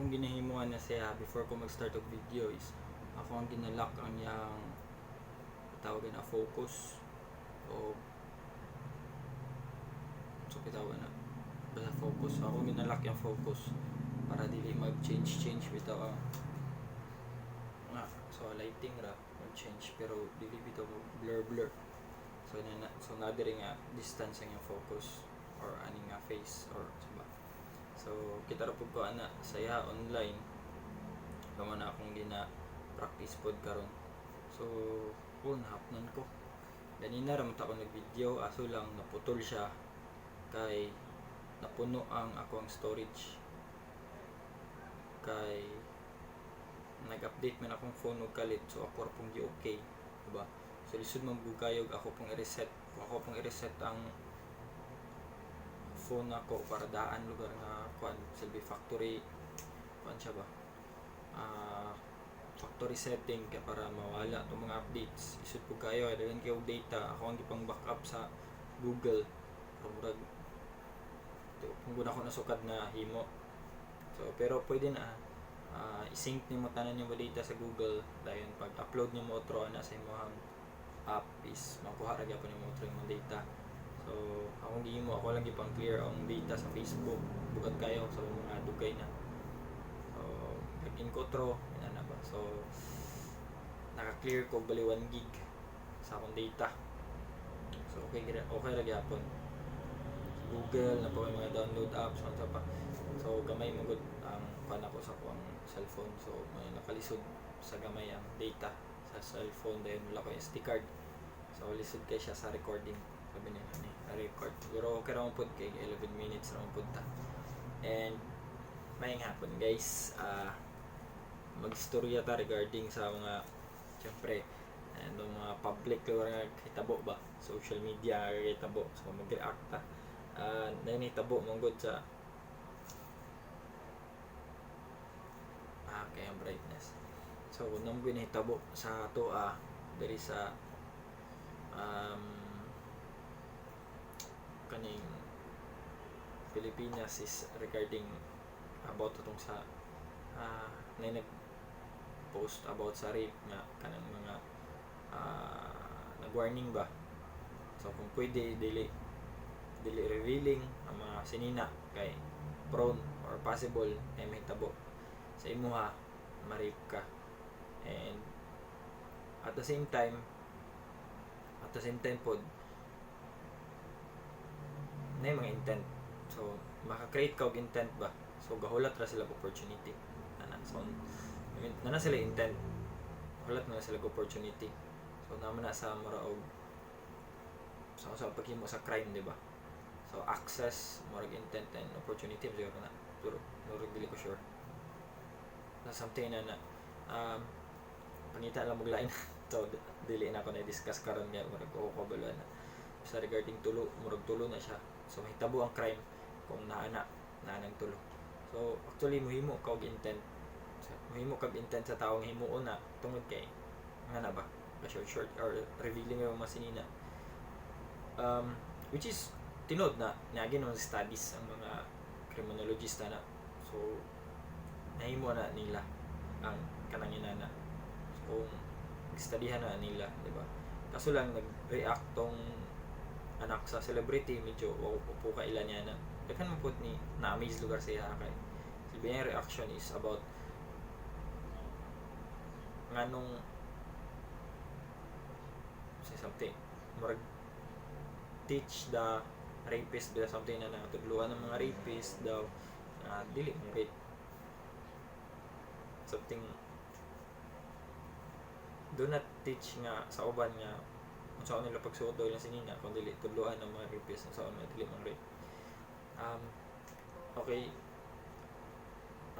akong ginahimuan na siya before ko mag-start og video is ako ang ginalock ang yang tawag na focus o so kitawag na basta focus. So, ako ginalock yung focus para dili mag-change bitaw nga. So lighting ra mag-change pero dili bitaw blur. So na diri nga distance ang yung focus or ani nga face or diba. So kita ra pud ko ana saya online kamo na akong gina practice pod karon. So hapnan ko ganina ra man ta ko nag-video aso lang naputol siya kay napuno ang akong storage kay nag-update man akong phone og kalit. So ako ra pong okay diba. So lisod man bugayog ako pong i-reset. Kung ako pong i-reset ang phone ako para daan lugar nga kuan silbi factory kuan siya ba factory setting kaya para mawala itong mga updates. Isod po kayo dagan kayo data ako ang gipang backup sa Google murag kung guna ko nasukad na himo. So pero pwede na i-sync nimo tanan yung data sa Google dayon pag upload nimo otro na sa imong app is makuha ra gyapon yung otro yung data. So akong gihimo ako lang gipang clear ang data sa Facebook bugat kayo sa mga dugay na. So naging kotro na ba. So naka-clear ko bali 1 gig sa akong data. So okay ra gyapon. Google na po may mga download apps unsa pa. So gamay mo gud ang kuan ako sa akong cellphone. So may nakalisod sa gamay ang data sa cellphone dahil wala ko yung SD card. So lisod kay siya sa recording. Sabi niya ni record. Pero okay ra mo pud kay 11 minutes ra mo pud ta. And may hapon guys, magstorya ta regarding sa mga syempre mga public nga hitabo ba, social media hitabo. So mag-react ta. Nanitabo manggod sa kaya ang brightness. So nang ginahitabo sa ato diri sa kaning Pilipinas is regarding about itong sa nag-post about sa rape nga kanang mga nag-warning ba. So kung pwede dili revealing ang mga sinina kay prone or possible ay mahitabo sa imuha ma-rape ka. And at the same time pod na mga intent. So maka-create ka og intent ba. So gahulat ra sila opportunity so na sila intent hulat na sila opportunity. So naman na sa mura og sa paghimo sa crime di ba. So access murag intent and opportunity siguro na pero dili ko sure na something na pangita lang maglain. So dili na ako na discuss karon nga murag ko kabaluan na sa regarding tulo murag tulo na siya. So mahitabo ang crime kung naanang tulo. So actually muhimo ka og intent. So, muhimo kag intent sa taong himuon na tungod kay nga na ba short or revealing yung masinina. Which is tinod na niagin ng studies ang mga criminologista na. So nahimo na nila ang kanang inana. So kung studyhan na nila, di ba? Kaso lang nag-react tong anak sa celebrity medyo upo ka ilan niya na. Dakan mo put ni na-amaze lugar siya kay. Sabi niya reaction is about nganong say something murag teach the rapist ba something na natudluan ng mga rapist daw dili mo rape something do not teach nga sa uban nga kung saan nila pagsuot daw yung sinina kung dili tudluan ng mga rapist kung saan dili mang rape. Okay,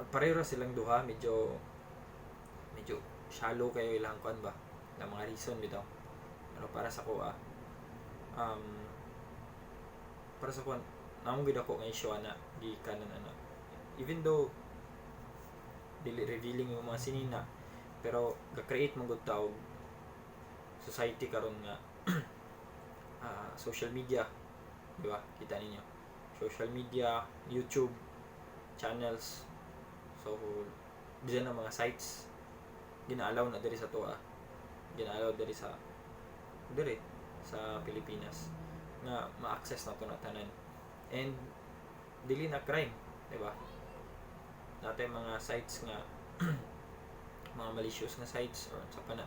pareho silang duha medyo shallow kayo ilang kuan ba ng mga reason bitaw. Pero para sa ko para sa kuan namong gid ako nga issue na gikan na even though dili revealing yung mga sinina pero ga-create mong good tawag society karon nga social media, di ba? Kita ninyo social media, YouTube channels. So diyan ang mga sites ginaalaw na diri sa tuwa, ginaalaw diri sa Pilipinas nga ma-access na to na tanan, and dili na crime, di ba? Natay mga sites nga mga malicious nga sites or sa pana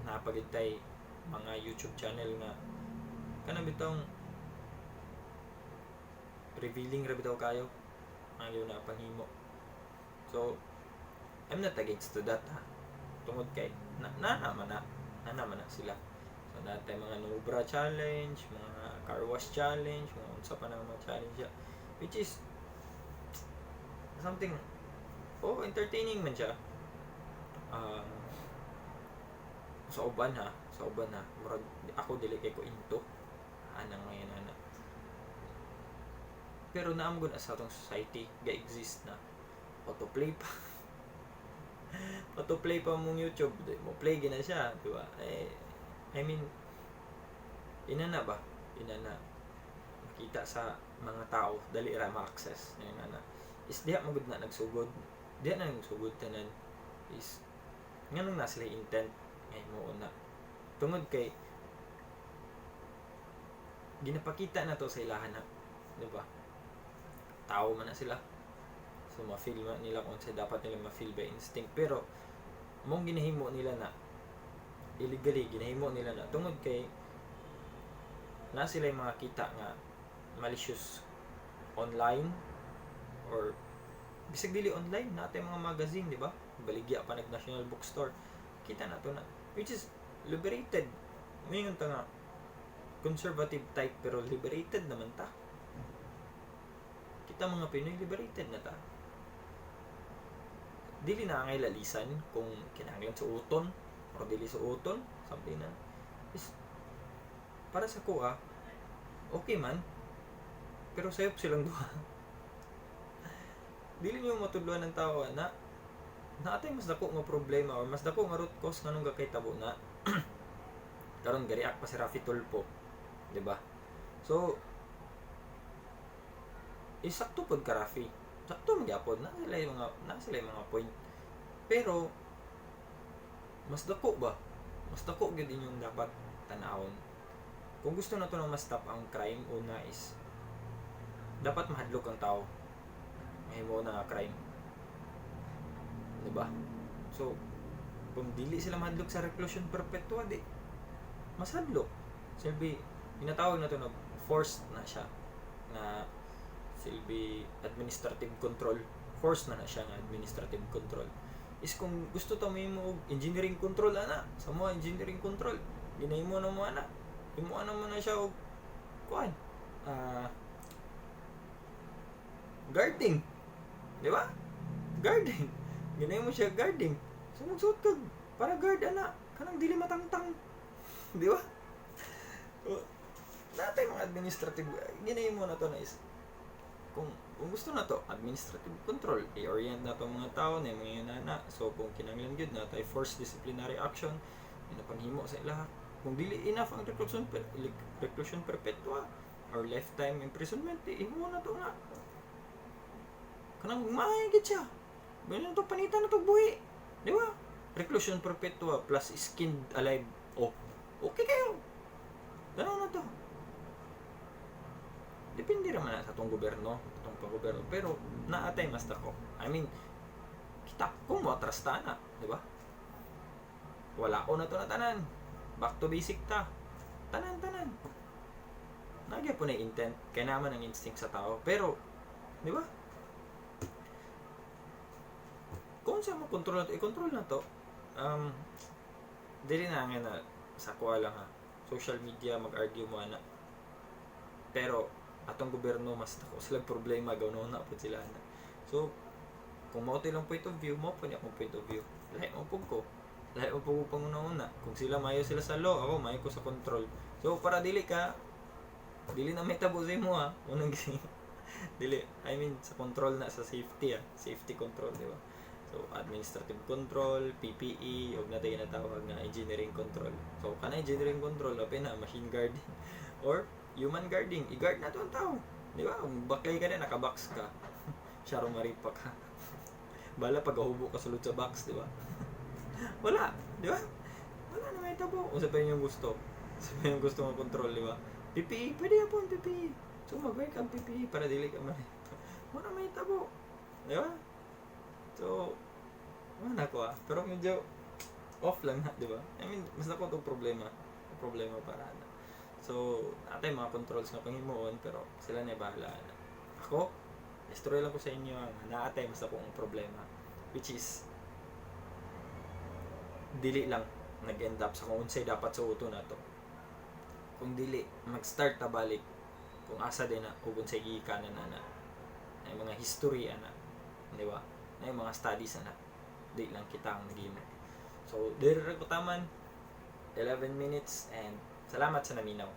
napagitay mga YouTube channel nga kanang bitong revealing ra bitaw kayo ang yun na panghimo. So I'm not against to that, ha, tungod kay naman na sila. So natay mga Nubra challenge, mga car wash challenge, mga unsa pa nang mga challenge ya, which is something entertaining man siya. Sa uban murag ako dili kay ko into anang ngayon ana, pero naam gud sa atong society ga exist na autoplay pa autoplay pa mong YouTube, mo play gina siya, di ba? I mean inana makita sa mga tao dali ra ma-access ngayon ana is diha magud na nagsugod, tanan is nganong na sila intent ngay mo una, tungod kay ginapakita na to sa ilahan na, di ba? Tao man na sila, so ma-feel nila kung sa dapat nila ma-feel by instinct, pero mong ginahimo nila na illegally, ginahimo nila na tungod kay na sila yung mga kita nga malicious online, or bisag dili online natay mga magazine, di ba? Baligya pa nag-National Bookstore, kita na to na, which is liberated. Ngayon ta nga conservative type pero liberated naman ta. Kita mga Pinoy liberated na ta. Dili na ngay lalisan kung kinahanglan suoton or dili suoton, something na is para sa kuha okay man, pero sayop silang duha. Dili niyo matudloan ng tao na atay mas dako nga problema or mas dako nga root cause nganong gakahitabo na karon gariak pa si Rafi Tulfo, di ba? So isakto pod ka Rafi, sakto magyapon na sila yung mga point, pero mas dako gyud inyong dapat tan-awon. Kung gusto na to nang ma-stop ang crime, una is dapat mahadlok ang tao mahimo na crime, di ba? So kung dili sila mahadlok sa reclusion perpetua, di mas hadlok silbi ginatawag na to na forced na siya na silbi administrative control, forced na siya nga administrative control. Is kung gusto ta mo engineering control ana sa mo engineering control, ginahimo na mo ana, imo ana mo na siya og kuan guarding, di ba? Guarding, ginahimo siya guarding, so magsuot ka para guard ana kanang dili matangtang, di ba? Natay mga administrative ginahimo na to na is kung gusto na to administrative control, i-orient na to mga tao na mga nana. So kung kinanglan gyud na tay forced disciplinary action inapanhimo sa ilaha, kung dili enough ang reclusion perpetua or lifetime imprisonment, imo na to nga kanang mahigit siya, ganyan to panitan na to buhi, di ba? Reclusion perpetua plus skinned alive, okay kayo, gano'n na to. Depende naman sa itong gobyerno, pero naatay mas dako. I mean, kita kung matras ta na, di ba? Wala ko na to na tanan, back to basic ta, tanan nagya po na intent, kaya naman ang instinct sa tao, pero di ba? Kung siya makontrol na to, i-control na to. Dili na nga na sa kuha lang ha, social media mag-argue mo na, pero atong gobyerno mas dako silang problema gawno na po sila na. So kung mao lang point of view mo po niya akong point of view, lahi mo po panguna-una. Kung sila mayo sila sa law, ako mayo ko sa control. So para dili na may tabo sa imo ha, unang dili, I mean sa control na, sa safety safety control, di ba? So administrative control, PPE, og natay ginatawag na engineering control. So kana engineering control apin na machine guarding or human guarding, i-guard na to ang tao, di ba? Kung baklay ka na, nakabox ka, syaro maripa ka. Bala pag hubo ka sulod sa box, di ba? Wala, di ba? Wala na may tabo. Kung sa pa yung gusto. Sa pa yung gusto mong control, di ba? PPE, pwede yan po ang PPE. So mag-wear kang PPE para dili ka man. Wala may tabo. Di ba? So, wala ko pero medyo off lang na, di ba? I mean, mas na ko itong problema para na. So, natin mga controls na pangimuon, pero sila na bahala na. Ako, istorya lang ko sa inyo ang naatay mas akong problema, which is dili lang nag-end up sa kung unsay dapat suoto na to. Kung dili, mag-start ta balik kung asa din na kung unsay gikanan na ay mga history na, di ba? Ay mga studies na di lang kita ang nag-imo. So, dire ko taman 11 minutes and salamat sa naminaw.